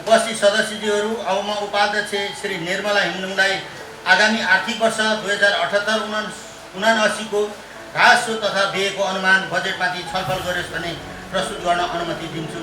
उपस्थित सदस्यज्यूहरू, अब म उपाध्यक्ष श्री निर्मला हिमनुङलाई आगामी आर्थिक वर्ष 2078-79 को राजस्व तथा व्ययको अनुमान बजेटमाथि छलफल गरियोस् भने प्रस्तुत गर्न अनुमति दिन्छु।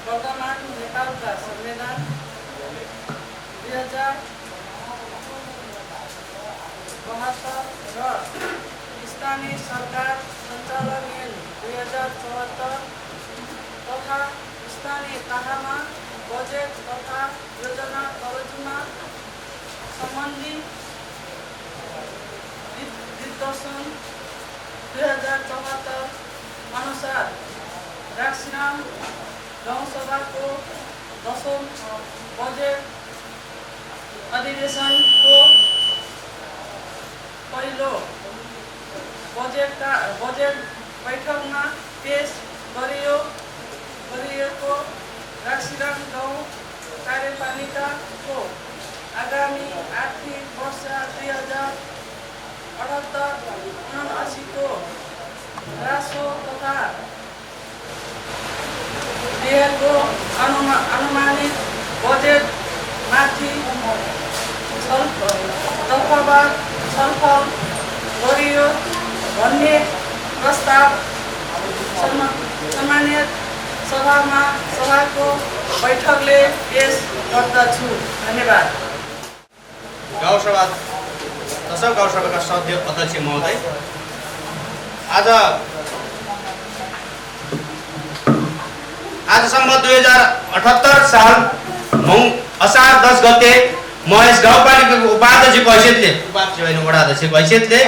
वर्तमान नेपालका संविधान 2072 र स्थानीय सरकार सञ्चालन ऐन 2074 तथा स्थानीय तहमा बजेट तथा योजना तर्जुमा सम्बन्धी दिग्दर्शन 2074 अनुसार राक्सिराम गाउँसभाको 10औं बजेट अधिवेशनको पहिलो बजेट बैठकमा पेश गरिएको राक्सिराम गाउँ कार्यपालिकाको आगामी आर्थिक वर्ष 2078-79 को राजस्व तथा व्ययको अनुमानित बजेटमाथि दफावार छलफल गरियो भन्ने प्रस्ताव सामान्य सभाको बैठकले पेश गर्दछु। धन्यवाद। गाउँसभा 10औं गाउँसभाका सदस्य अध्यक्ष महोदय, आजसम्म 2078 साल असार 10 गते म यस गाउँपालिकाको उपाध्यक्षको हैसियतले वडाध्यक्षको हैसियतले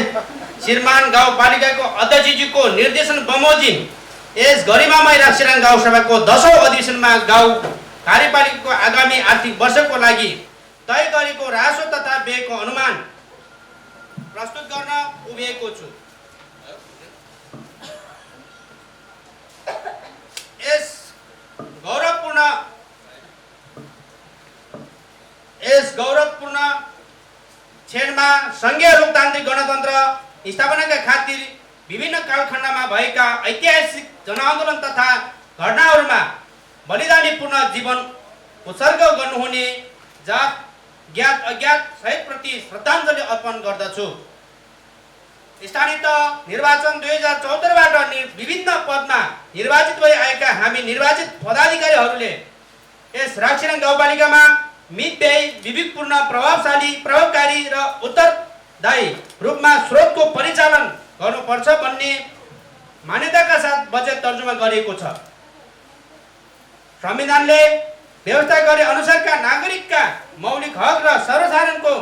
श्रीमान गाउँपालिकाको अध्यक्षजीको निर्देशन बमोजिम यस गरिमामय राक्सिराम गाउँसभाको 10औं अधिवेशनमा गाउँ कार्यपालिकाको आगामी आर्थिक वर्षको लागि तय गरेको राजस्व तथा व्ययको अनुमान प्रस्तुत गर्न उभिएको छु। यस गौरवपूर्ण क्षणमा संघीय लोकतान्त्रिक गणतन्त्र स्थापनाका खातिर विभिन्न कालखण्डमा भएका ऐतिहासिक जनआन्दोलन तथा घटनाहरूमा बलिदानीपूर्ण जीवन उत्सर्ग गर्नुहुने जात ज्ञात अज्ञात शहीदप्रति श्रद्धाञ्जली अर्पण गर्दछु। स्थानीय निर्वाचन 2074बाट विभिन्न पदमा निर्वाचित भई आएका हामी निर्वाचित पदाधिकारीहरूले यस राक्सिराम गाउँपालिकामा मितव्ययी, विवेकपूर्ण, प्रभावशाली, प्रभावकारी र उत्तरदायी रूपमा स्रोतको परिचालन गर्नुपर्छ भन्ने मान्यताका साथ बजेट तर्जुमा गरिएको छ। संविधानले व्यवस्था गरे अनुसारका नागरिकका मौलिक हक र सर्वसाधारणको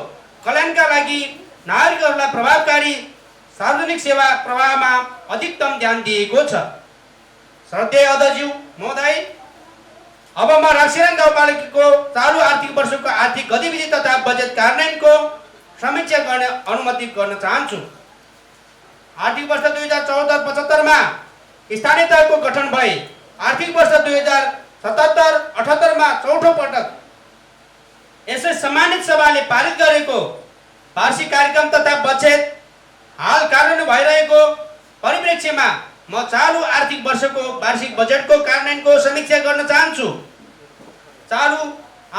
कल्याणका लागि नागरिकहरूलाई प्रभावकारी सार्वजनिक सेवा प्रवाहमा अधिकतम ध्यान दिएको छ। श्रद्धेय अध्यक्षज्यू महोदय, अब म राक्सिराम गाउँपालिकाको चालु आर्थिक वर्षको आर्थिक गतिविधि तथा बजेट कार्यान्वयनको समीक्षा गर्ने अनुमति गर्न चाहन्छु। आर्थिक वर्ष 2074-75 मा स्थानीय तहको गठन भए आर्थिक वर्ष 2077-78 मा चौथो पटक यसै सम्मानित सभाले पारित गरेको वार्षिक कार्यक्रम तथा बजेट हाल कार्यान्वयन भइरहेको परिप्रेक्ष्यमा म चालु आर्थिक वर्षको वार्षिक बजेटको कार्यान्वयनको समीक्षा गर्न चाहन्छु। चालु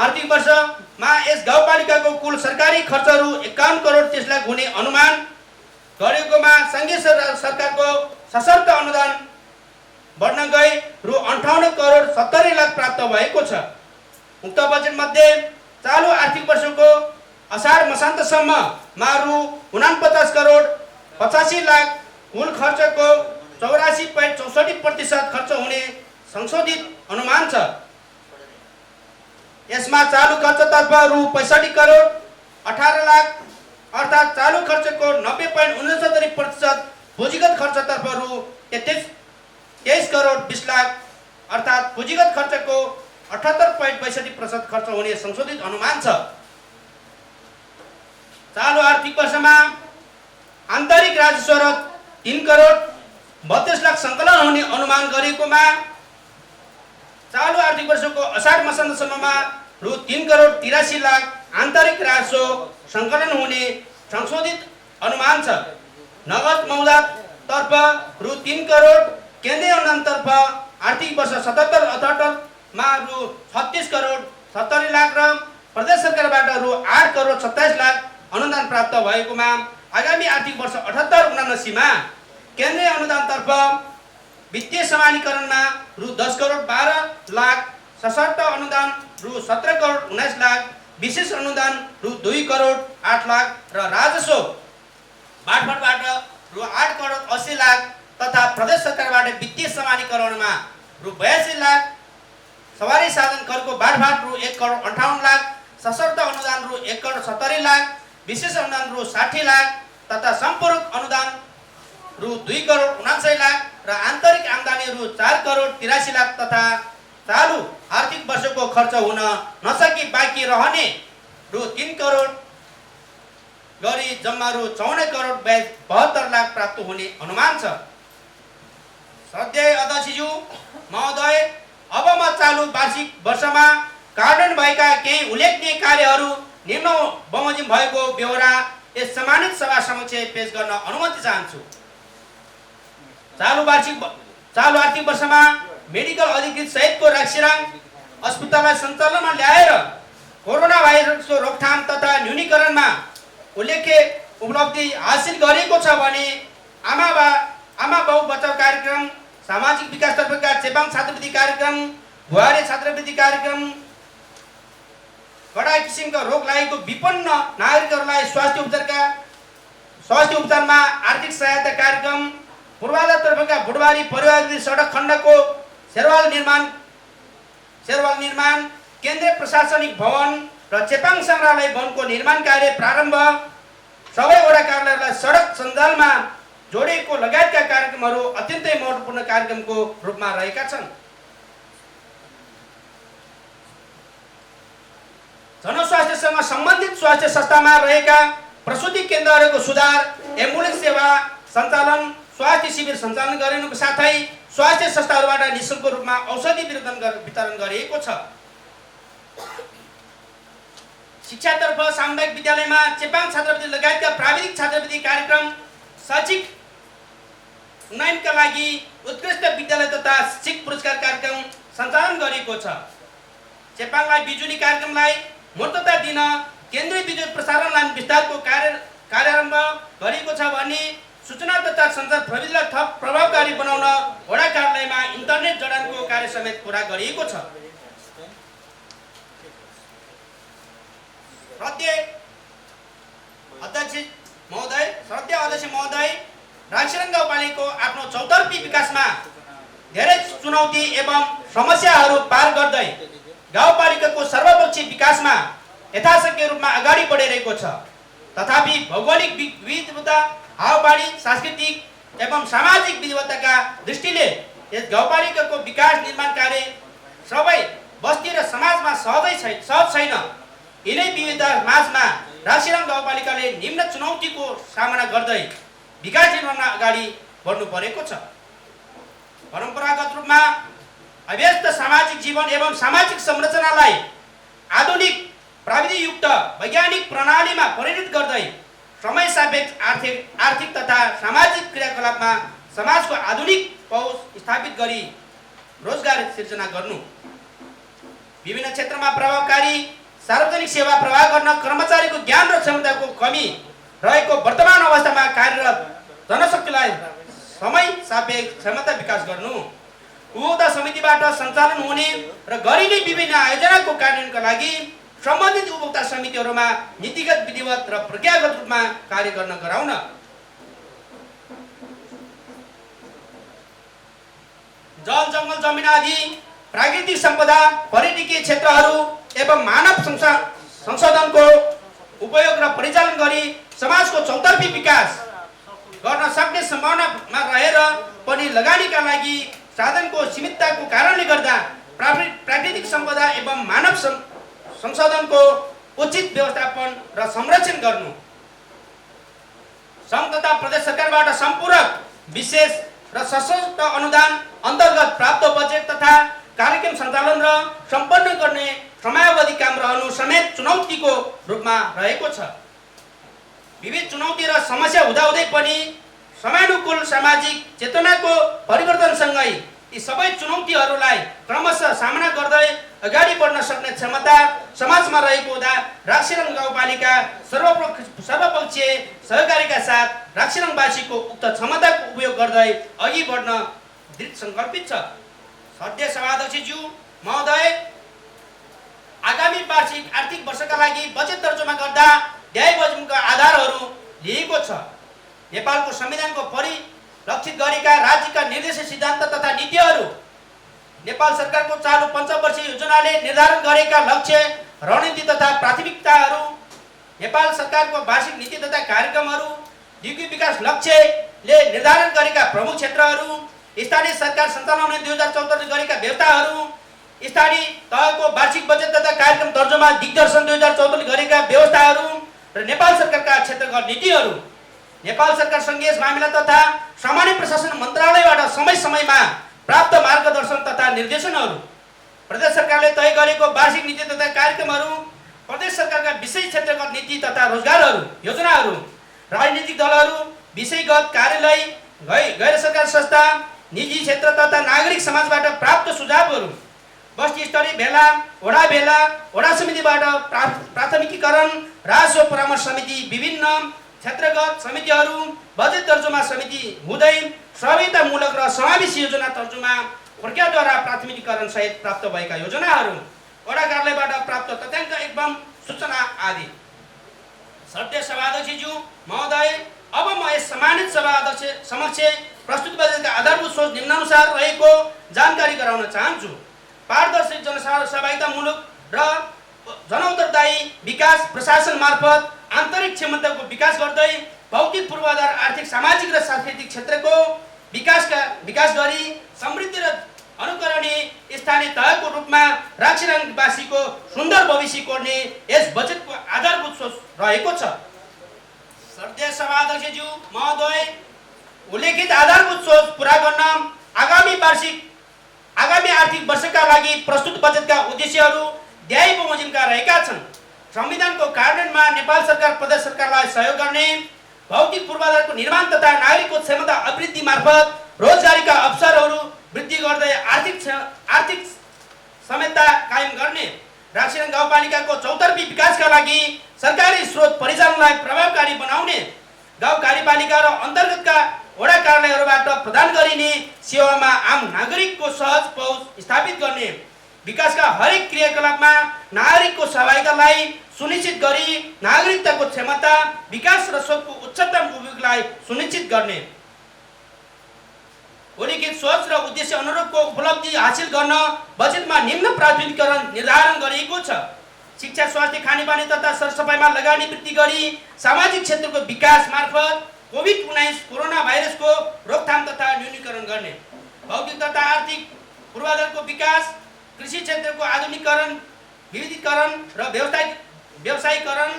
आर्थिक वर्षमा यस गाउँपालिकाको कुल सरकारी खर्चहरू 51 करोड 30 लाख हुने अनुमान गरेकोमा संघीय सरकारको सशर्त अनुदान बढ्न गई रु 58 करोड 70 लाख प्राप्त भएको छ। उक्त बजेट मध्ये चालु आर्थिक वर्षको असार मसान्तसम्ममा रु 49 करोड 85 लाख कुल खर्चको 84.64% खर्च हुने संशोधित अनुमान छ। यसमा चालू खर्चतर्फ रु 65 करोड 18 लाख अर्थात् चालू खर्चको 90.69% पुँजीगत खर्चतर्फ रु 23 करोड 20 लाख अर्थात् पुँजीगत खर्चको 78.62% खर्च हुने संशोधित अनुमान छ। चालू आर्थिक वर्षमा आन्तरिक राजस्व 3 करोड 32 लाख सङ्कलन हुने अनुमान गरिएकोमा चालू आर्थिक वर्षको असार मसान्तसम्ममा रु 3 करोड 83 लाख आन्तरिक राजस्व सङ्कलन हुने संशोधित अनुमान छ। नगद मौजातर्फ रु 3 करोड केन्द्रीय अनुदानतर्फ आर्थिक वर्ष 77-78 मा रु 36 करोड 70 लाख र प्रदेश सरकारबाट रु 8 करोड 27 लाख अनुदान प्राप्त भएकोमा आगामी आर्थिक वर्ष 78-79 मा केन्द्रीय अनुदानतर्फ वित्तीय समानीकरणमा रु 10 करोड 12 लाख सशर्त अनुदान रु 17 करोड 19 लाख विशेष अनुदान रु 2 करोड 8 लाख र राजस्व बाँडफाँडबाट रु 8 करोड 80 लाख तथा प्रदेश सरकारबाट वित्तीय समानीकरणमा रु 82 लाख सवारी साधन करको बाँडफाँड रु 1 करोड 58 लाख सशर्त अनुदान रु 1 करोड 70 लाख विशेष अनुदान रु 60 लाख तथा सम्पूरक अनुदान रु 2 करोड 79 लाख र आन्तरिक आम्दानी रु 4 करोड 83 लाख तथा चालू आर्थिक वर्षको खर्च हुन नसकी बाँकी रहने रु 3 करोड गरी जम्मा रु 54 करोड 72 लाख प्राप्त हुने अनुमान छ। श्रद्धेय अध्यक्षज्यू महोदय, अब म चालू वार्षिक वर्षमा कार्यान्वयन भएका केही उल्लेखनीय कार्यहरू निम्न बमोजिम भएको ब्यौरा यस सम्मानित सभा समक्ष पेश गर्न अनुमति चाहन्छु। चालू आर्थिक वर्षमा मेडिकल अधिकृत सहितको राक्सिराङ अस्पताललाई सञ्चालनमा ल्याएर कोरोना भाइरसको रोकथाम तथा न्यूनीकरणमा उल्लेख्य उपलब्धि हासिल गरेको छ भने आमा बाउ बचाउ कार्यक्रम, सामाजिक विकासतर्फका चेपाङ छात्रवृत्ति कार्यक्रम, बुहारी छात्रवृत्ति कार्यक्रम, कडा किसिमका रोग लागेको विपन्न नागरिकहरूलाई स्वास्थ्य उपचारमा आर्थिक सहायता कार्यक्रम, पूर्वाधारतर्फका बुढबारी परिवार सडक खण्डको शेरवाल निर्माण, केन्द्रीय प्रशासनिक भवन र चेपाङ संग्रहालय भवनको निर्माण कार्य प्रारम्भ, सबै वडा कार्यालयलाई सडक सञ्जालमा जोडिएको लगायतका कार्यक्रमहरू अत्यन्तै महत्त्वपूर्ण कार्यक्रमको रूपमा रहेका छन्। जनस्वास्थ्यसँग सम्बन्धित स्वास्थ्य संस्थामा रहेका प्रसुति केन्द्रहरूको सुधार, एम्बुलेन्स सेवा सञ्चालन, स्वास्थ्य शिविर सञ्चालन गरिनुको साथै स्वास्थ्य संस्थाहरूबाट निःशुल्क रूपमा औषधि वितरण गरिएको छ। शिक्षातर्फ सामुदायिक विद्यालयमा चेपाङ छात्रवृत्ति लगायतका प्राविधिक छात्रवृत्ति कार्यक्रम, शैक्षिक उन्नयनका लागि उत्कृष्ट विद्यालय तथा शिक्षक पुरस्कार कार्यक्रम सञ्चालन गरिएको छ। चेपाङलाई बिजुली कार्यक्रमलाई मूर्तता दिन केन्द्रीय विद्युत प्रसारण लाइन विस्तारको कार्यारम्भ गरिएको छ भने सूचना तथा सञ्चार प्रविधिलाई थप प्रभावकारी बनाउन वडा कार्यालयमा इन्टरनेट जडानको कार्य समेत पूरा गरिएको छ। श्रद्धेय अध्यक्ष महोदय, राक्सिराङ गाउँपालिकाको आफ्नो चौतर्फी विकासमा धेरै चुनौती एवं समस्याहरू पार गर्दै गाउँपालिकाको सर्वपक्षीय विकासमा यथाशक्य रूपमा अगाडि बढिरहेको छ। तथापि भौगोलिक विविधता, हावापानी, सांस्कृतिक एवं सामाजिक विविधताका दृष्टिले यस गाउँपालिकाको विकास निर्माण कार्य सबै बस्ती र समाजमा सहज छैन। यिनै विविधता माझमा राक्सिराङ गाउँपालिकाले निम्न चुनौतीको सामना गर्दै विकास निर्माणमा अगाडि बढ्नु परेको छ। परम्परागत रूपमा अव्यस्त सामाजिक जीवन एवं सामाजिक संरचनालाई आधुनिक प्रविधियुक्त वैज्ञानिक प्रणालीमा परिणत गर्दै समय सापेक्ष आर्थिक तथा सामाजिक क्रियाकलापमा समाजको आधुनिक पहुँच स्थापित गरी रोजगार सिर्जना गर्नु, विभिन्न क्षेत्रमा प्रभावकारी सार्वजनिक सेवा प्रवाह गर्न कर्मचारीको ज्ञान र क्षमताको कमी रहेको वर्तमान अवस्थामा कार्यरत जनशक्तिलाई समय सापेक्ष क्षमता विकास गर्नु, उपभोक्ता समितिबाट सञ्चालन हुने र गरिने विभिन्न आयोजनाको कार्यान्वयनका लागि सम्बन्धित उपभोक्ता समितिहरूमा नीतिगत, विधिवत र प्रक्रियागत रूपमा कार्य गर्न गराउन, जल जङ्गल जमिन आदि प्राकृतिक सम्पदा पर्यटकीय क्षेत्रहरू एवं मानव संसाधनको उपयोग र परिचालन गरी समाजको चौतर्फी विकास गर्न सक्ने सम्भावनामा रहेर पनि लगानीका लागि साधनको सीमितताको कारणले गर्दा प्राकृतिक सम्पदा एवं मानव संसाधनको उचित व्यवस्थापन र संरक्षण गर्नु, सङ्घ तथा प्रदेश सरकारबाट सम्पूरक विशेष र सशक्त अनुदान अन्तर्गत प्राप्त बजेट तथा कार्यक्रम सञ्चालन र सम्पन्न गर्ने समयावधि काम रहनु समेत चुनौतीको रूपमा रहेको छ। विविध चुनौती र समस्या हुँदाहुँदै पनि समानुकूल सामाजिक चेतनाको परिवर्तनसँगै यी सबै चुनौतीहरूलाई क्रमशः सामना गर्दै अगाडि बढ्न सक्ने क्षमता समाजमा रहेको हुँदा राक्सीरङ गाउँपालिका सर्वपक्षीय सहकारीका साथ राक्सीरङवासीको उक्त क्षमताको उपयोग गर्दै अघि बढ्न दृढ सङ्कल्पित छ। सदस्य सभाध्यक्षज्यू महोदय, आगामी वार्षिक आर्थिक वर्षका लागि बजेट तर्जुमा गर्दा व्यय बजेटका आधारहरू लिएको छ। नेपालको संविधानको परिलक्षित गरेका राज्यका निर्देशित सिद्धान्त तथा नीतिहरू, नेपाल सरकारको चालु पञ्चवर्षीय योजनाले निर्धारण गरेका लक्ष्य रणनीति तथा प्राथमिकताहरू, नेपाल सरकारको वार्षिक नीति तथा कार्यक्रमहरू, द्विमुखी विकास लक्ष्यले निर्धारण गरेका प्रमुख क्षेत्रहरू, स्थानीय सरकार सञ्चालन हुने 2074 गरेका व्यवस्थाहरू, स्थानीय तहको वार्षिक बजेट तथा कार्यक्रम तर्जुमा दिग्दर्शन 2014 गरेका व्यवस्थाहरू र नेपाल सरकारका क्षेत्रगत नीतिहरू, नेपाल सरकार सङ्घीय मामिला तथा सामान्य प्रशासन मन्त्रालयबाट समय समयमा प्राप्त मार्गदर्शन तथा निर्देशनहरू, प्रदेश सरकारले तय गरेको वार्षिक नीति तथा कार्यक्रमहरू, प्रदेश सरकारका विषय क्षेत्रगत नीति तथा रोजगारहरू योजनाहरू, राजनीतिक दलहरू, विषयगत कार्यालय, गैर सरकारी संस्था, निजी क्षेत्र तथा नागरिक समाजबाट प्राप्त सुझावहरू, बस्ती स्तरीय भेला, वडा समितिबाट प्राथमिकीकरण, राजस्व परामर्श समिति, विभिन्न क्षेत्रगत समितिहरू, बजेट तर्जुमा समिति हुँदै सहभागितामूलक र समावेशी योजना तर्जुमा प्रक्रियाद्वारा प्राथमिकीकरण सहित प्राप्त भएका योजनाहरू, वडा कार्यालयबाट प्राप्त तथ्याङ्क एवं सूचना आदि। सदस्य सभाध्यक्षज्यू महोदय, अब म यस सम्मानित सभा अध्यक्ष समक्ष प्रस्तुत बजेटका आधारभूत सोच निम्नानुसार रहेको जानकारी गराउन चाहन्छु। पारदर्शी जनसहभागितामूलक र जनउत्तरदायी विकास प्रशासन मार्फत आन्तरिक क्षमताको विकास गर्दै भौतिक पूर्वाधार, आर्थिक, सामाजिक र सांस्कृतिक क्षेत्रको विकास गरी समृद्धि र अनुकरणीय स्थानीय तहको रूपमा राक्सीरङवासीको सुन्दर भविष्य कोर्ने यस बजेटको आधारभूत सोच रहेको छ। सदस्य सभाध्यक्षज्यू महोदय, उल्लेखित आधारभूत सोच पूरा गर्न आगामी आर्थिक वर्षका लागि प्रस्तुत बजेटका उद्देश्यहरू ध्येय बमोजिमका रहेका छन्। संविधानको कार्यान्वयनमा नेपाल सरकार प्रदेश सरकारलाई सहयोग गर्ने, भौतिक पूर्वाधारको निर्माण तथा नागरिकको क्षमता अभिवृद्धि मार्फत रोजगारीका अवसरहरू वृद्धि गर्दै आर्थिक समता कायम गर्ने, राक्सीरङ गाउँपालिकाको चौतर्फी विकासका लागि सरकारी स्रोत परिचालनलाई प्रभावकारी बनाउने, गाउँ कार्यपालिका र अन्तर्गतका वडा कार्यालयहरूबाट प्रदान गरिने सेवामा आम नागरिकको सहज पहुँच स्थापित गर्ने, विकासका हरेक क्रियाकलापमा नागरिकको सहभागितालाई सुनिश्चित गरी नागरिकताको क्षमता विकास र सोचको उच्चतम उपयोगलाई सुनिश्चित गर्ने, उल्लेखित सोच र उद्देश्य अनुरूपको उपलब्धि हासिल गर्न बजेटमा निम्न प्राथमिकीकरण निर्धारण गरिएको छ। शिक्षा, स्वास्थ्य, खानेपानी तथा सरसफाइमा लगानी वृद्धि गरी सामाजिक क्षेत्रको विकास मार्फत कोभिड-19 कोरोना भाइरसको रोकथाम तथा न्यूनीकरण गर्ने, भौतिक तथा आर्थिक पूर्वाधारको विकास, कृषि क्षेत्रको आधुनिकीकरण, विविधीकरण र व्यवसायीकरण,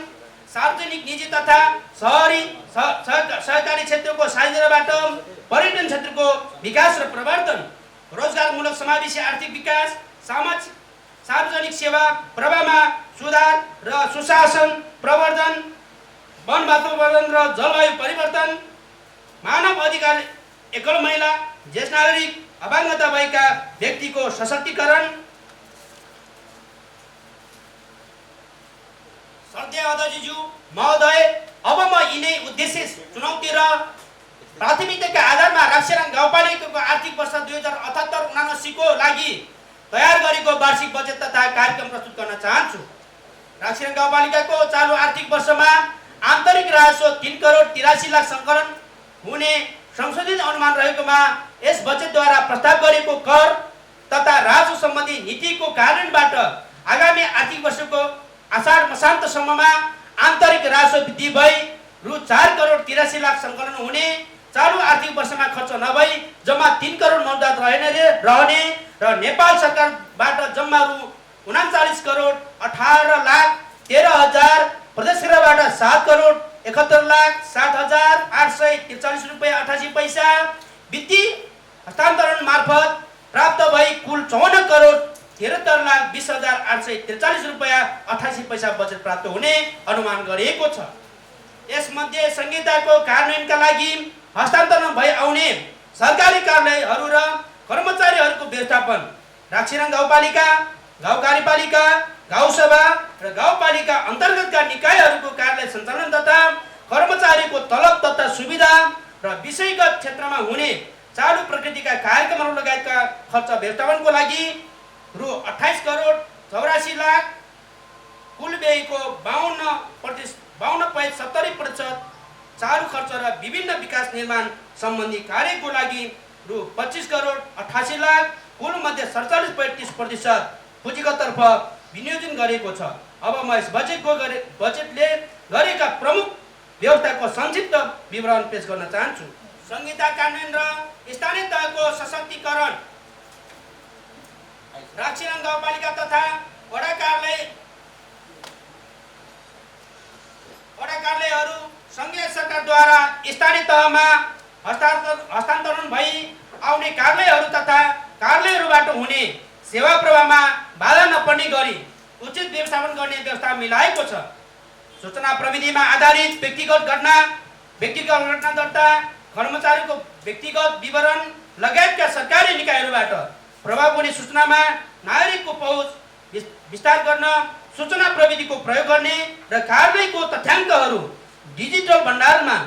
सार्वजनिक, निजी तथा सहकारी क्षेत्रको साझेदारीबाट पर्यटन क्षेत्रको विकास र प्रवर्धन, रोजगारमूलक समावेशी आर्थिक विकास, सार्वजनिक सेवा प्रवाहमा सुधार र सुशासन प्रवर्धन, वन वातावरण र जलवायु परिवर्तन, मानव अधिकार, एकल महिला, ज्येष्ठ नागरिक, अपाङ्गता भएका व्यक्तिको सशक्तिकरण। सदस्य अध्यक्षज्यू महोदय, अब म यिनै उद्देश्य, चुनौती र प्राथमिकताका आधारमा राक्सीरङ गाउँपालिकाको आर्थिक वर्ष 2078-79 को लागि तयार गरेको वार्षिक बजेट तथा कार्यक्रम प्रस्तुत गर्न चाहन्छु। राक्सीरङ गाउँपालिकाको चालु आर्थिक वर्षमा आन्तरिक राजस्व 3 करोड 83 लाख सङ्कलन हुने संशोधित अनुमान रहेकोमा यस बजेटद्वारा प्रस्ताव गरिएको कर तथा राजस्व सम्बन्धी नीतिको कार्यान्वयनबाट आगामी आर्थिक वर्षको आषाढ मसान्तसम्ममा आन्तरिक राजस्व वृद्धि भई रु 4 करोड 83 लाख सङ्कलन हुने, चालु आर्थिक वर्षमा खर्च नभई जम्मा 3 करोड मौजूद रहने र नेपाल सरकारबाट जम्मा रु 39 करोड 18 लाख 13 हजार, प्रदेश सरकारबाट 7 करोड 71 लाख 7,843 रुपैयाँ 88 पैसा वित्तीय हस्तान्तरण मार्फत प्राप्त भई कुल 54 करोड 73 लाख 20,843 रुपैयाँ 88 पैसा बजेट प्राप्त हुने अनुमान गरिएको छ। यसमध्ये संहिताको कार्यान्वयनका लागि हस्तान्तरण भई आउने सरकारी कार्यालयहरू र कर्मचारीहरूको व्यवस्थापन, राक्षीरङ गाउँपालिका, गाउँ कार्यपालिका, गाउँसभा र गाउँपालिका अन्तर्गतका निकायहरूको कार्यालय सञ्चालन तथा कर्मचारीको तलब तथा सुविधा र विषयगत क्षेत्रमा हुने चालु प्रकृतिका कार्यक्रमहरू लगायतका खर्च व्यवस्थापनको लागि रु 28 करोड 84 लाख, कुल व्ययको 52.70% चालु खर्च र विभिन्न विकास निर्माण सम्बन्धी कार्यको लागि रु 25 करोड 88 लाख, कुल मध्ये 47.30% पुँजीगततर्फ विनियोजन गरेको छ। अब म यस बजेटले गरेका प्रमुख व्यवस्थाको संक्षिप्त विवरण पेश गर्न चाहन्छु। संहिता कार्यान्वयन र स्थानीय तहको सशक्तिकरण, राक्षीरङ गाउँपालिका तथा वडा कार्यालयहरू सङ्घीय सरकारद्वारा स्थानीय तहमा हस्तान्तरण भई आउने कार्यालयहरू तथा कार्यालयहरूबाट हुने सेवा प्रवाहमा बाधा नपर्ने गरी उचित व्यवस्थापन गर्ने व्यवस्था मिलाएको छ। सूचना प्रविधिमा आधारित व्यक्तिगत घटना दर्ता, कर्मचारीको व्यक्तिगत विवरण लगायतका सरकारी निकायहरूबाट प्रभाव हुने सूचनामा नागरिकको पहुँच विस्तार गर्न सूचना प्रविधिको प्रयोग गर्ने र कार्यालयको तथ्याङ्कहरू डिजिटल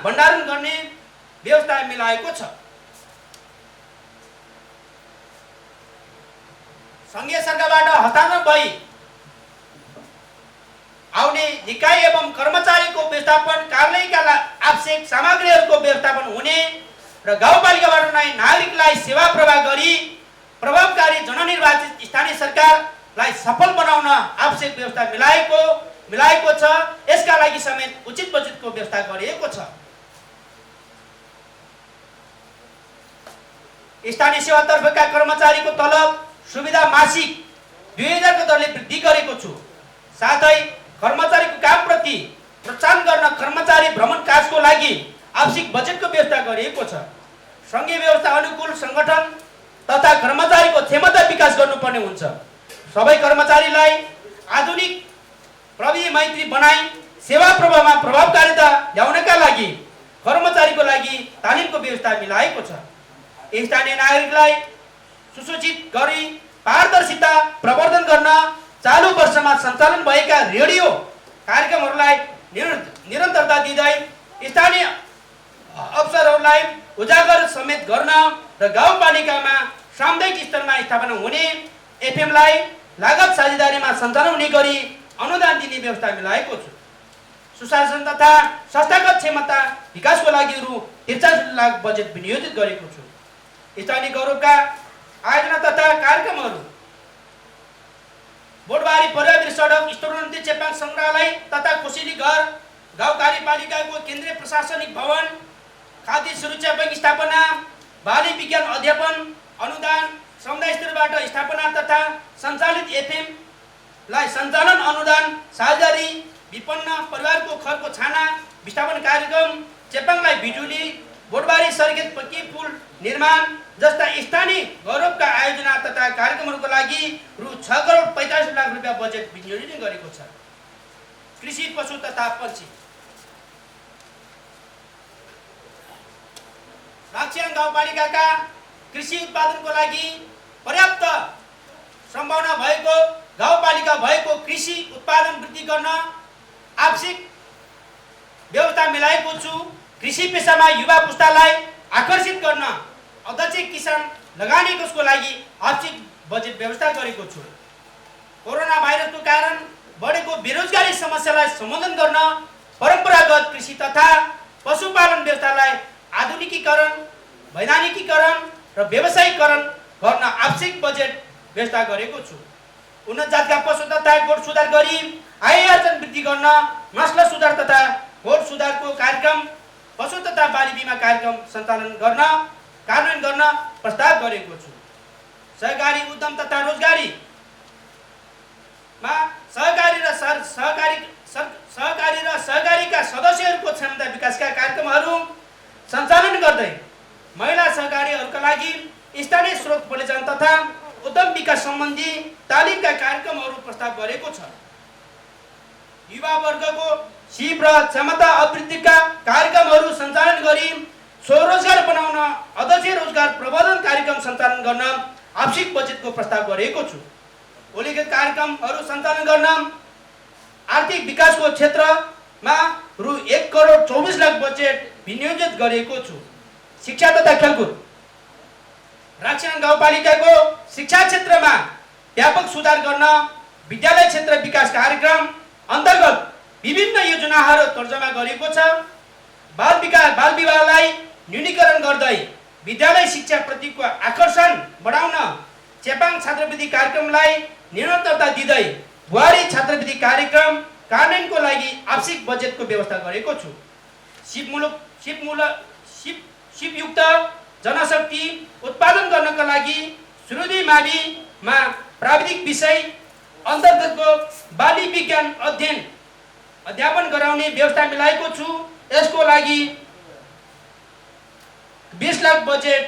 भण्डारण गर्ने व्यवस्था मिलाएको छ। सङ्घीय सरकारबाट हस्तान्तरण भई आउने निकाय एवं कर्मचारीको व्यवस्थापन, कार्यालयका आवश्यक सामग्रीहरूको व्यवस्थापन हुने र गाउँपालिकाबाट नै नागरिकलाई सेवा प्रवाह गरी प्रभावकारी जननिर्वाचित स्थानीय सरकारलाई सफल बनाउन आवश्यक व्यवस्था मिलाएको छ। यसका लागि समेत उचित बजेटको व्यवस्था गरिएको छ। स्थानीय सेवातर्फका कर्मचारीको तलब सुविधा मासिक 2000 को दरले वृद्धि गरेको छु। साथै कर्मचारीको कामप्रति प्रोत्साहन गर्न कर्मचारी भ्रमण काजको लागि आवश्यक बजेटको व्यवस्था गरिएको छ। सङ्घीय व्यवस्था अनुकूल सङ्गठन तथा कर्मचारीको क्षमता विकास गर्नुपर्ने हुन्छ। सबै कर्मचारीलाई आधुनिक प्रविधि मैत्री बनाई सेवा प्रवाहमा प्रभावकारिता ल्याउनका लागि कर्मचारीको लागि तालिमको व्यवस्था मिलाएको छ। स्थानीय नागरिकलाई सुसूचित गरी पारदर्शिता प्रवर्धन गर्न चालु वर्षमा सञ्चालन भएका रेडियो कार्यक्रमहरूलाई निरन्तरता दिँदै स्थानीय अवसरहरूलाई उजागर समेत गर्न र गाउँपालिकामा सामुदायिक स्तरमा स्थापना हुने एफएमलाई लागत साझेदारीमा सञ्चालन हुने गरी अनुदान दिने व्यवस्था मिलाएको छु। सुशासन तथा संस्थागत क्षमता विकासको लागि रु 43 लाख बजेट विनियोजित गरेको छु। स्थानीय गौरवका आयोजना तथा कार्यक्रमहरू बोटबारी पर्यावरण सडक, स्तरोन्नति चेपाङ सङ्ग्रहालय तथा कोसेली घर, गाउँ कार्यपालिकाको केन्द्रीय प्रशासनिक भवन, खाद्य सुरक्षा बैंक स्थापना, बाली विज्ञान अध्यापन अनुदान, समुदाय स्तरबाट स्थापना तथा सञ्चालित एफएमलाई सञ्चालन अनुदान, साझेदारी, विपन्न परिवारको खरको छाना विस्थापन कार्यक्रम, चेपाङलाई बिजुली, बोटबारी सर्किट पक्की पुल निर्माण जस्ता स्थानीय गौरवका आयोजना तथा कार्यक्रमहरूको लागि रु 6 करोड 45 लाख रुपियाँ बजेट विनियोजन गरेको छ। कृषि, पशु तथा पक्षी, राक्षीरङ गाउँपालिकाका कृषि उत्पादनको लागि पर्याप्त सम्भावना भएको गाउँपालिका भएको कृषि उत्पादन वृद्धि गर्न आवश्यक व्यवस्था मिलाएको छु। कृषि पेसामा युवा पुस्तालाई आकर्षित गर्न अध्यक्ष किसान लगानी कोषको लागि आवश्यक बजेट व्यवस्था गरेको छु। कोरोना भाइरसको कारण बढेको बेरोजगारी समस्यालाई समाधान गर्न परम्परागत कृषि तथा पशुपालन व्यवस्थालाई आधुनिकीकरण, वैधानिकीकरण र व्यवसायीकरण गर्न आवश्यक बजेट व्यवस्था गरेको छु। उन्नत जातका पशु तथा गोठ सुधार गरी आय आर्जन वृद्धि गर्न नस्ल सुधार तथा गोठ सुधारको कार्यक्रम, पशु तथा बाली बिमा कार्यक्रम सञ्चालन गर्न कार्यान्वयन गर्न प्रस्ताव गरेको छु। सहकारी उद्यम तथा रोजगारीमा सहकारी र सहकारीका सदस्यहरूको क्षमता विकासका कार्यक्रमहरू सञ्चालन गर्दै महिला सहकारीहरूका लागि स्थानीय स्रोत परिचालन तथा उद्यम विकास सम्बन्धी तालिमका कार्यक्रमहरू प्रस्ताव गरेको छ। युवा वर्गको सिप र क्षमता अभिवृद्धिका कार्यक्रमहरू सञ्चालन गरी स्वरोजगार बनाउन अध्यक्ष रोजगार प्रबन्धन कार्यक्रम सञ्चालन गर्न आवश्यक बजेटको प्रस्ताव गरेको छु। उल्लेखित कार्यक्रमहरू सञ्चालन गर्न आर्थिक विकासको क्षेत्रमा रु 1,24,00,000 बजेट विनियोजित गरेको छु। शिक्षा तथा खेलकुद राक्षाङ गाउँपालिकाको शिक्षा क्षेत्रमा व्यापक सुधार गर्न विद्यालय क्षेत्र विकास कार्यक्रम अन्तर्गत विभिन्न योजनाहरू तर्जमा गरेको छ। बाल विवाहलाई न्यूनीकरण गर्दै विद्यालय शिक्षा प्रतिको आकर्षण बढाउन चेपाङ छात्रवृत्ति कार्यक्रमलाई निरन्तरता दिँदै बुहारी छात्रवृत्ति कार्यक्रम कार्यान्वयनको लागि आवश्यक बजेटको व्यवस्था गरेको छु। सिपयुक्त जनशक्ति उत्पादन गर्नका लागि सुरुदी माविमा प्राविधिक विषय अन्तर्गतको बाली विज्ञान अध्यापन गराउने व्यवस्था मिलाएको छु। यसको लागि 20 लाख बजेट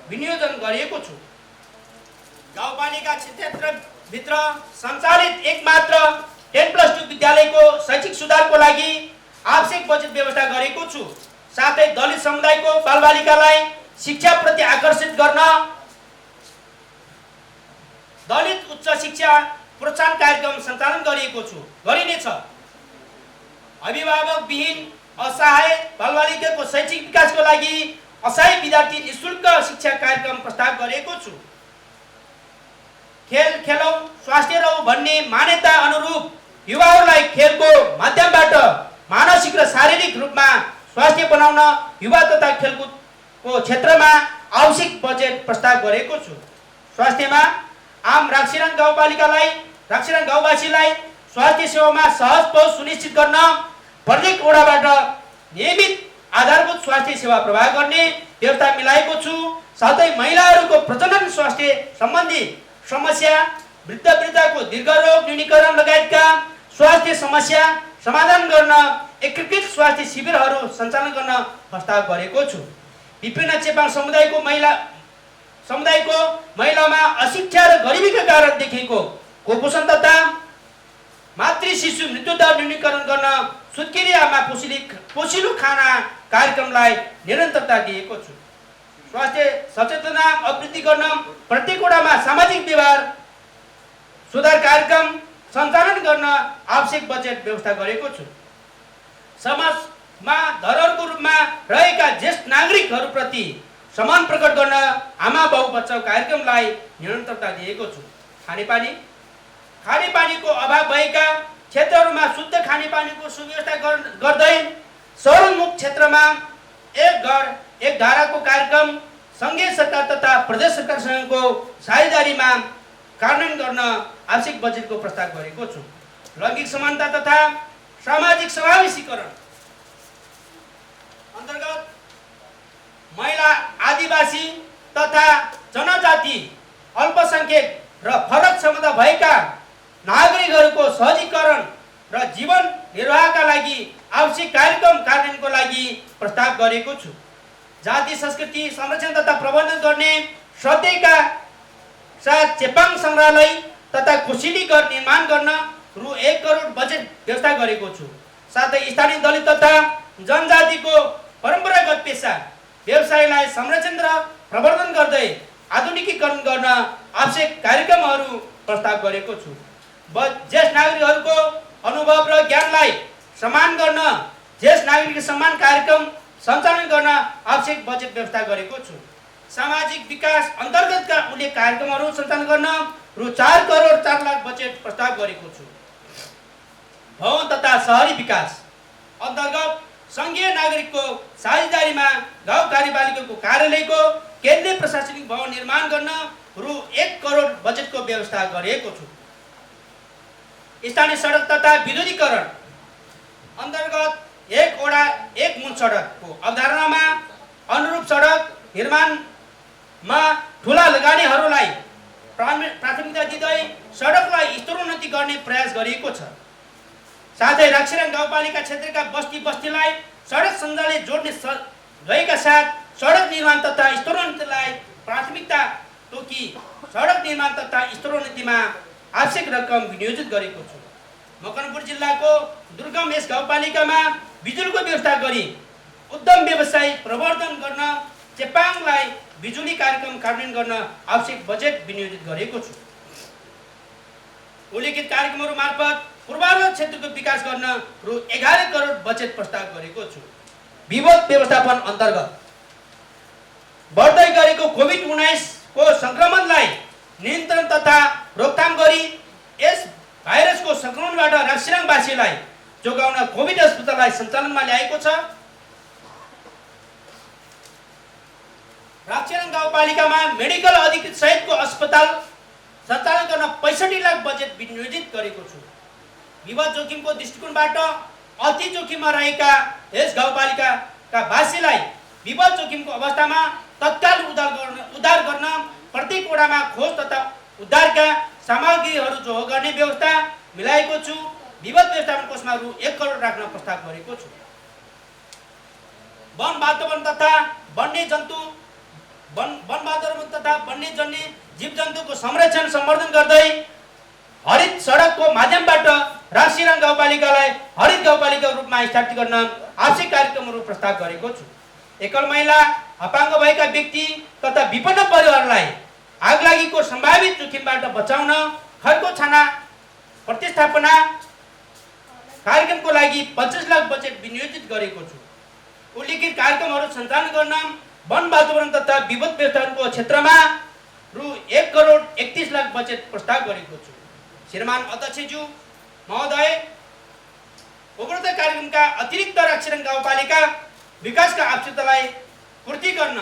विनियोजन गरिएको छु। गाउँपालिका क्षेत्रभित्र सञ्चालित एकमात्र 10+2 विद्यालयको शैक्षिक सुधारको लागि आवश्यक बजेट व्यवस्था गरेको छु। साथै दलित समुदायको बालबालिकालाई शिक्षा प्रति आकर्षित गर्न दलित उच्च शिक्षा प्रोत्साहन कार्यक्रम सञ्चालन गरिनेछ। अभिभावक विहीन असहाय बालबालिकाको शैक्षिक विकासको लागि असहाय विद्यार्थी निःशुल्क शिक्षा कार्यक्रम प्रस्ताव गरेको छु। खेल खेलौँ स्वास्थ्य रौँ भन्ने मान्यता अनुरूप युवाहरूलाई खेलको माध्यमबाट मानसिक र शारीरिक रूपमा स्वास्थ्य बनाउन युवा तथा खेलकुदको क्षेत्रमा आवश्यक बजेट प्रस्ताव गरेको छु। स्वास्थ्यमा आम राक्षाङ गाउँवासीलाई स्वास्थ्य सेवामा सहज पहुँच सुनिश्चित गर्न प्रत्येक वडाबाट नियमित आधारभूत स्वास्थ्य सेवा प्रवाह गर्ने व्यवस्था मिलाएको छु। साथै महिलाहरूको प्रजनन स्वास्थ्य सम्बन्धी समस्या, वृद्धको दीर्घरोग न्यूनीकरण लगायतका स्वास्थ्य समस्या समाधान गर्न एकीकृत स्वास्थ्य शिविरहरू सञ्चालन गर्न प्रस्ताव गरेको छु। विभिन्न चेपाङ समुदायको महिलामा अशिक्षा र गरिबीका कारण देखिएको कुपोषण तथा मातृ शिशु मृत्युदर न्यूनीकरण गर्न सुत्केरी आमा पोसिलो खाना कार्यक्रमलाई निरन्तरता दिएको छु। स्वास्थ्य सचेतना अभिवृद्धि गर्न प्रत्येक वडामा सामाजिक व्यवहार सुधार कार्यक्रम सञ्चालन गर्न आवश्यक बजेट व्यवस्था गरेको छु। समाजमा धरोहरको रूपमा रहेका ज्येष्ठ नागरिकहरूप्रति सम्मान प्रकट गर्न आमा बाउ बचाउ कार्यक्रमलाई निरन्तरता दिएको छु। खानेपानीको अभाव भएका क्षेत्रहरूमा शुद्ध खानेपानीको सुव्यवस्था गर्दै शहरोन्मुख क्षेत्रमा एक घर एक धाराको कार्यक्रम सङ्घीय सरकार तथा प्रदेश सरकारसँगको साझेदारीमा कार्यान्वयन गर्न आवश्यक बजेटको प्रस्ताव गरेको छु। लैङ्गिक समानता तथा सामाजिक समावेशीकरण अन्तर्गत महिला, आदिवासी तथा जनजाति, अल्पसङ्ख्यक र फरक क्षमता भएका नागरिकहरूको सहजीकरण र जीवन निर्वाहका लागि आवश्यक कार्यक्रम कार्यान्वयनको लागि प्रस्ताव गरेको छु। जाति संस्कृति संरक्षण तथा प्रबन्धन गर्ने श्रद्धेका साथ चेपाङ सङ्ग्रहालय तथा कोसेली घर निर्माण गर्न रु 1 करोड बजेट व्यवस्था गरेको छु। साथै स्थानीय दलित तथा जनजातिको परम्परागत पेसा व्यवसायलाई संरक्षण र प्रवर्धन गर्दै आधुनिकीकरण गर्न आवश्यक कार्यक्रमहरू प्रस्ताव गरेको छु। ज्येष्ठ नागरिकहरूको अनुभव र ज्ञानलाई सम्मान गर्न ज्येष्ठ नागरिक सम्मान कार्यक्रम सञ्चालन गर्न आवश्यक बजेट व्यवस्था गरेको छु। सामाजिक विकास अन्तर्गतका उल्लेख कार्यक्रमहरू सञ्चालन गर्न रु 4 करोड 4 लाख बजेट प्रस्ताव गरेको छु। भवन तथा शहरी विकास अन्तर्गत सङ्घीय नागरिकको साझेदारीमा गाउँ कार्यपालिकाको कार्यालयको केन्द्रीय प्रशासनिक भवन निर्माण गर्न रु 1 करोड बजेटको व्यवस्था गरेको छु। स्थानीय सडक तथा विद्युतीकरण अन्तर्गत 1 वडा 1 मूल सडकको अवधारणामा अनुरूप सडक निर्माणमा ठुला लगानीहरूलाई प्राथमिकता दिँदै सडकलाई स्तरोन्नति गर्ने प्रयास गरिएको छ। साथै राक्षीराङ गाउँपालिका क्षेत्रका बस्तीलाई सडक सञ्जालले जोड्ने गएका साथ सडक निर्माण तथा स्तरोन्नतिलाई प्राथमिकता तोकी सडक निर्माण तथा स्तरोन्नतिमा आवश्यक रकम विनियोजित गरेको छु। मकवानपुर जिल्लाको दुर्गम यस गाउँपालिकामा बिजुलीको व्यवस्था गरी उद्यम व्यवसाय प्रवर्धन गर्न चेपाङलाई बिजुली कार्यक्रम कार्यान्वयन गर्न आवश्यक बजेट विनियोजित गरेको छु। उल्लेखित कार्यक्रमहरू मार्फत पूर्वाञ्चल क्षेत्रको विकास गर्न रु 11 करोड बजेट प्रस्ताव गरेको छु। विपद व्यवस्थापन अन्तर्गत बढ्दै गरेको कोभिड-19 को संक्रमणलाई नियन्त्रण तथा रोकथाम गरी यस भाइरसको संक्रमणबाट राक्षीराङवासीलाई जोगाउन कोभिड अस्पताललाई सञ्चालनमा ल्याएको छ। राक्षीराङ गाउँपालिकामा मेडिकल अधिकृत सहितको अस्पताल सञ्चालन गर्न 65 लाख बजेट विनियोजित गरेको छु। विपद जोखिमको दृष्टिकोणबाट अति जोखिममा रहेका यस गाउँपालिकाका वासीलाई विपद जोखिमको अवस्थामा तत्काल उद्धार गर्न प्रत्येक वडामा खोज तथा उद्धारका सामग्रीहरू जो गर्ने व्यवस्था मिलाएको छु। विपद व्यवस्थापन कोषमा रु 1 करोड राख्न प्रस्ताव गरेको छु। वन वातावरण तथा वन्यजन्य जीवजन्तुको संरक्षण सम्वर्धन गर्दै हरित सडकको माध्यमबाट राक्षीराङ गाउँपालिकालाई हरित गाउँपालिकाको रूपमा स्थापित गर्न आवश्यक कार्यक्रमहरू प्रस्ताव गरेको छु। एकल महिला, अपाङ्ग भएका व्यक्ति तथा विपन्न परिवारलाई आगलागीको सम्भावित जोखिमबाट बचाउन खरको छाना प्रतिस्थापना कार्यक्रमको लागि 50 लाख बजेट विनियोजित गरेको छु। उल्लेखित कार्यक्रमहरू सञ्चालन गर्न वन वातावरण तथा विपद व्यवस्थापनको क्षेत्रमा रु 1 करोड 31 लाख बजेट प्रस्ताव गरेको छु। श्रीमान अध्यक्षज्यू महोदय, उपरोक्त कार्यक्रमका अतिरिक्त राक्षीराङ गाउँपालिका विकासका आवश्यकतालाई पूर्ति गर्न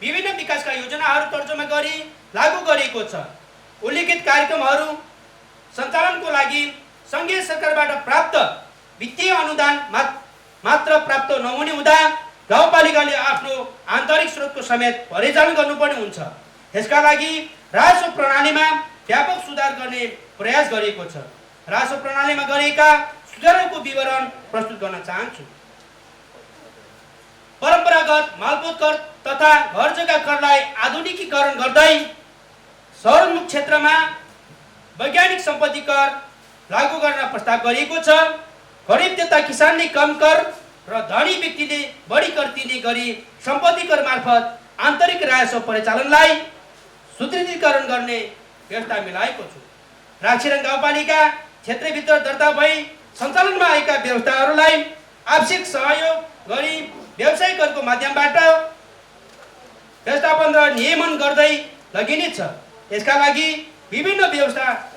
विभिन्न विकासका योजनाहरू तर्जुमा गरी लागू गरिएको छ। उल्लेखित कार्यक्रमहरू सञ्चालनको लागि सङ्घीय सरकारबाट प्राप्त वित्तीय अनुदान मात्र प्राप्त नहुने हुँदा गाउँपालिकाले आफ्नो आन्तरिक स्रोतको समेत परिचालन गर्नुपर्ने हुन्छ। यसका लागि राजस्व प्रणालीमा व्यापक सुधार गर्ने प्रयास गरिएको छ। राजस्व प्रणालीमा गरिएका सुधारहरूको विवरण प्रस्तुत गर्न चाहन्छु। परम्परागत मालपोत कर तथा घर जग्गा करलाई आधुनिकीकरण गर्दै शहरोन्मुख क्षेत्रमा वैज्ञानिक सम्पत्ति कर लागू गर्न प्रस्ताव गरिएको छ। गरिब तथा किसानले कम कर र धनी व्यक्तिले बढी कर तिर्ने गरी सम्पत्ति कर मार्फत आन्तरिक राजस्व परिचालनलाई सुदृढीकरण गर्ने व्यवस्था मिलाएको छु। राक्षीराङ गाउँपालिका क्षेत्रभित्र दर्ता भई सञ्चालनमा आएका व्यवस्थाहरूलाई आवश्यक सहयोग गरी व्यवसाय करको माध्यमबाट व्यवस्थापन र नियमन गर्दै लगिनेछ। यसका लागि विभिन्न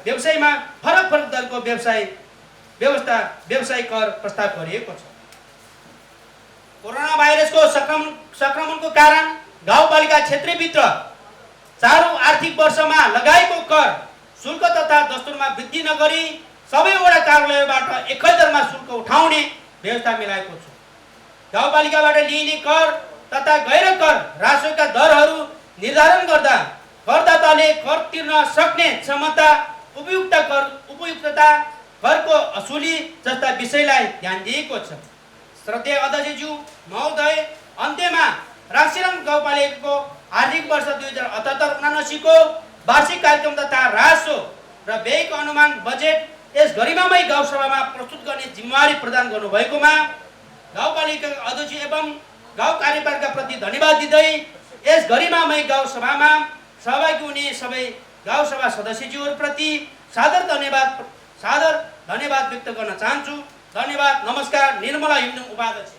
व्यवसायमा फरक दरको व्यवसाय कर प्रस्ताव गरिएको छ। कोरोना भाइरसको संक्रमणको कारण गाउँपालिका क्षेत्रभित्र चालू आर्थिक वर्षमा लगाएको कर शुल्क तथा दस्तुरमा वृद्धि नगरी सबै वडा कार्यालयबाट एकै दरमा शुल्क उठाउने व्यवस्था मिलाएको छु। गाउँपालिकाबाट लिइने कर तथा गैर कर राजस्वका दरहरू निर्धारण गर्दा करदाताले कर तिर्न सक्ने क्षमता, उपयुक्तता, करको असुली जस्ता विषयलाई ध्यान दिएको छ। श्रद्धेय अध्यक्षज्यू महोदय, अन्त्यमा राक्षीराङ गाउँपालिकाको आर्थिक वर्ष 2078-79 को वार्षिक कार्यक्रम तथा राजस्व र व्ययको अनुमान बजेट यस गरिमामय गाउँसभामा प्रस्तुत गर्ने जिम्मेवारी प्रदान गर्नुभएकोमा गाउँपालिका अध्यक्ष एवं गाउँ कार्यपालिका प्रति धन्यवाद दिँदै यस गरिमामय गाउँसभामा सहभागी हुने सबै गाउँसभा सदस्यज्यूहरूप्रति सादर धन्यवाद व्यक्त गर्न चाहन्छु। धन्यवाद। नमस्कार। निर्मला हिम्दुङ उपाध्यक्ष।